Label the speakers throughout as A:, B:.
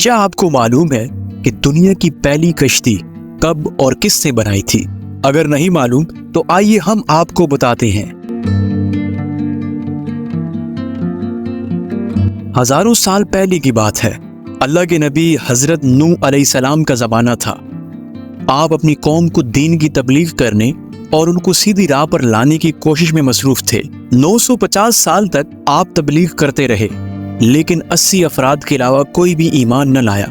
A: کیا آپ کو معلوم ہے کہ دنیا کی پہلی کشتی کب اور کس نے بنائی تھی؟ اگر نہیں معلوم تو آئیے ہم آپ کو بتاتے ہیں۔ ہزاروں سال پہلے کی بات ہے۔ اللہ کے نبی حضرت نوح علیہ السلام کا زمانہ تھا۔ آپ اپنی قوم کو دین کی تبلیغ کرنے اور ان کو سیدھی راہ پر لانے کی کوشش میں مصروف تھے۔ 950 سال تک آپ تبلیغ کرتے رہے، لیکن 80 افراد کے علاوہ کوئی بھی ایمان نہ لایا۔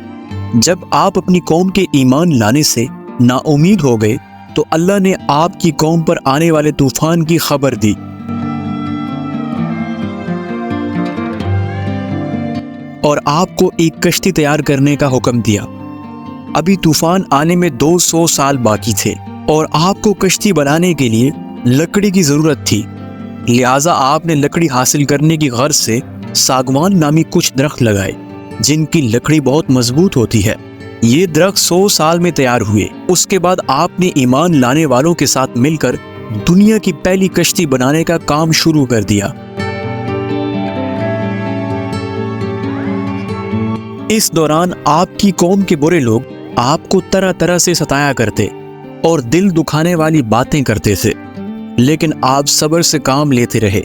A: جب آپ اپنی قوم کے ایمان لانے سے نا امید ہو گئے تو اللہ نے آپ کی قوم پر آنے والے طوفان کی خبر دی۔ اور آپ کو ایک کشتی تیار کرنے کا حکم دیا۔ ابھی طوفان آنے میں 200 سال باقی تھے اور آپ کو کشتی بنانے کے لیے لکڑی کی ضرورت تھی، لہٰذا آپ نے لکڑی حاصل کرنے کی غرض سے ساگوان نامی کچھ درخت لگائے جن کی لکڑی بہت مضبوط ہوتی ہے۔ یہ درخت 100 سال میں تیار ہوئے۔ اس کے بعد آپ نے ایمان لانے والوں کے ساتھ مل کر دنیا کی پہلی کشتی بنانے کا کام شروع کر دیا۔ اس دوران آپ کی قوم کے برے لوگ آپ کو طرح طرح سے ستایا کرتے اور دل دکھانے والی باتیں کرتے تھے، لیکن آپ صبر سے کام لیتے رہے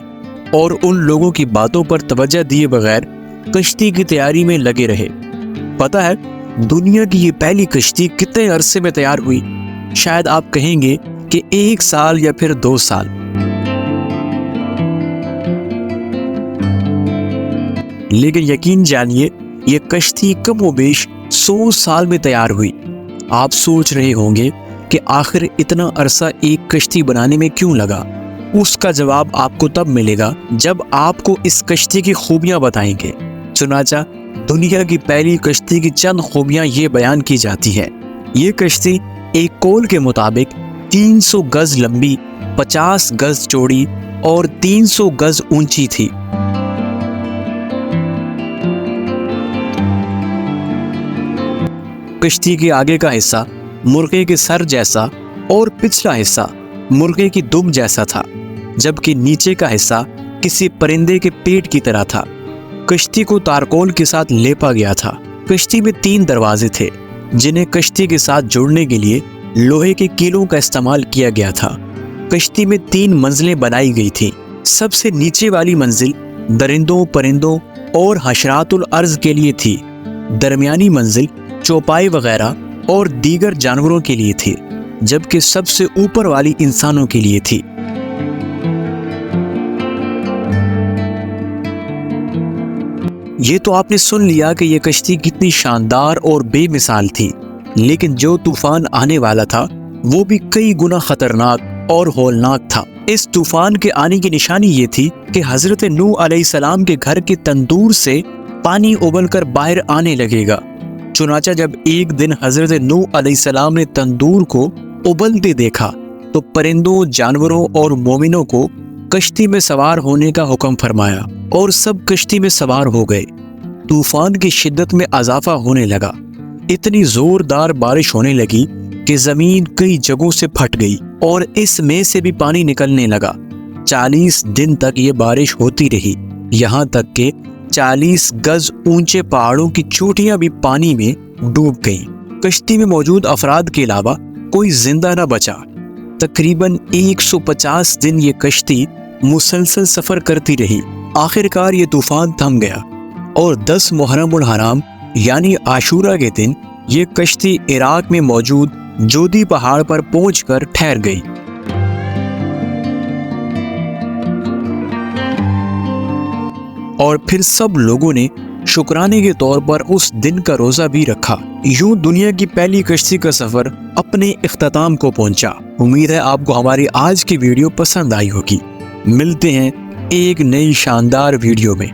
A: اور ان لوگوں کی باتوں پر توجہ دیے بغیر کشتی کی تیاری میں لگے رہے۔ پتہ ہے دنیا کی یہ پہلی کشتی کتنے عرصے میں تیار ہوئی؟ شاید آپ کہیں گے کہ 1 سال یا پھر 2 سال۔ لیکن یقین جانیے یہ کشتی کم و بیش 100 سال میں تیار ہوئی۔ آپ سوچ رہے ہوں گے کہ آخر اتنا عرصہ ایک کشتی بنانے میں کیوں لگا؟ اس کا جواب آپ کو تب ملے گا جب آپ کو اس کشتی کی خوبیاں بتائیں گے۔ چنانچہ دنیا کی پہلی کشتی کی چند خوبیاں یہ بیان کی جاتی ہیں۔ یہ کشتی ایک قول کے مطابق 300 گز لمبی، 50 گز چوڑی اور 300 گز اونچی تھی۔ کشتی کے آگے کا حصہ مرغے کے سر جیسا اور پچھلا حصہ مرغے کی دم جیسا تھا، جبکہ نیچے کا حصہ کسی پرندے کے پیٹ کی طرح تھا۔ کشتی کو تارکول کے ساتھ لیپا گیا تھا۔ کشتی میں 3 دروازے تھے جنہیں کشتی کے ساتھ جوڑنے کے لیے لوہے کے کیلوں کا استعمال کیا گیا تھا۔ کشتی میں 3 منزلیں بنائی گئی تھیں۔ سب سے نیچے والی منزل درندوں، پرندوں اور حشرات الارض کے لیے تھی۔ درمیانی منزل چوپائے وغیرہ اور دیگر جانوروں کے لیے تھی، جبکہ سب سے اوپر والی انسانوں کے لیے تھی۔ یہ تو آپ نے سن لیا کہ یہ کشتی کتنی شاندار اور بے مثال تھی، لیکن جو طوفان آنے والا تھا وہ بھی کئی گنا خطرناک اور ہولناک تھا۔ اس طوفان کے آنے کی نشانی یہ تھی کہ حضرت نوح علیہ السلام کے گھر کے تندور سے پانی ابل کر باہر آنے لگے گا۔ چنانچہ جب ایک دن حضرت نوح علیہ السلام نے تندور کو ابلتے دیکھا تو پرندوں، جانوروں اور مومنوں کو کشتی میں سوار ہونے کا حکم فرمایا اور سب کشتی میں سوار ہو گئے۔ طوفان کی شدت میں اضافہ ہونے لگا۔ اتنی زوردار بارش ہونے لگی کہ زمین کئی جگہوں سے پھٹ گئی اور اس میں سے بھی پانی نکلنے لگا۔ 40 دن تک یہ بارش ہوتی رہی، یہاں تک کہ 40 گز اونچے پہاڑوں کی چوٹیاں بھی پانی میں ڈوب گئیں۔ کشتی میں موجود افراد کے علاوہ کوئی زندہ نہ بچا۔ تقریباً 150 دن یہ کشتی مسلسل سفر کرتی رہی۔ آخرکار یہ طوفان تھم گیا اور 10 محرم الحرام یعنی عاشورہ کے دن یہ کشتی عراق میں موجود جودی پہاڑ پر پہنچ کر ٹھہر گئی۔ اور پھر سب لوگوں نے شکرانے کے طور پر اس دن کا روزہ بھی رکھا۔ یوں دنیا کی پہلی کشتی کا سفر اپنے اختتام کو پہنچا۔ امید ہے آپ کو ہماری آج کی ویڈیو پسند آئی ہوگی۔ ملتے ہیں ایک نئی شاندار ویڈیو میں۔